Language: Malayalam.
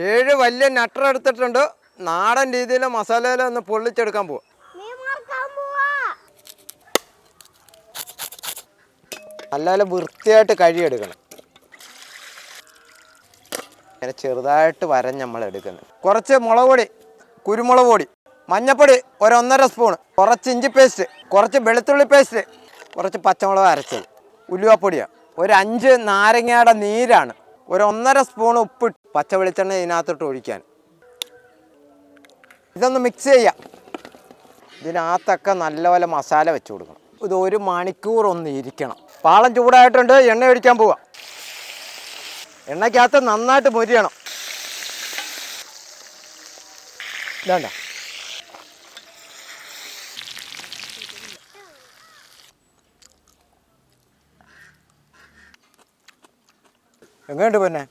7 വലിയ നട്ടർ എടുത്തിട്ടുണ്ട്. നാടൻ രീതിയിൽ മസാലയിൽ ഒന്ന് പൊള്ളിച്ചെടുക്കാൻ പോവാം. നല്ല വൃത്തിയായിട്ട് കഴുകിയെടുക്കണം. ഇങ്ങനെ ചെറുതായിട്ട് വരഞ്ഞ് നമ്മൾ എടുക്കുന്നത്. കുറച്ച് മുളക് പൊടി, കുരുമുളക് പൊടി, മഞ്ഞൾപ്പൊടി 1.5 സ്പൂൺ, കുറച്ച് ഇഞ്ചി പേസ്റ്റ്, കുറച്ച് വെളുത്തുള്ളി പേസ്റ്റ്, കുറച്ച് പച്ചമുളക് അരച്ചത്, ഉലുവാപ്പൊടിയാണ്, ഒരു 5 നാരങ്ങയുടെ നീരാണ്, ഒരു 1.5 സ്പൂൺ ഉപ്പ്, പച്ച വെളിച്ചെണ്ണ ഇതിനകത്തോട്ട് ഒഴിക്കാൻ. ഇതൊന്ന് മിക്സ് ചെയ്യാം. ഇതിനകത്തൊക്കെ നല്ലപോലെ മസാല വെച്ച് കൊടുക്കണം. ഇത് 1 മണിക്കൂർ ഒന്ന് ഇരിക്കണം. പാളം ചൂടായിട്ടുണ്ട്. എണ്ണ ഒഴിക്കാൻ പോവാം. എണ്ണയ്ക്കകത്ത് നന്നായിട്ട് മൊരിയണം. ഇതാണ്ട എങ്ങനെയുണ്ട് പിന്നെ?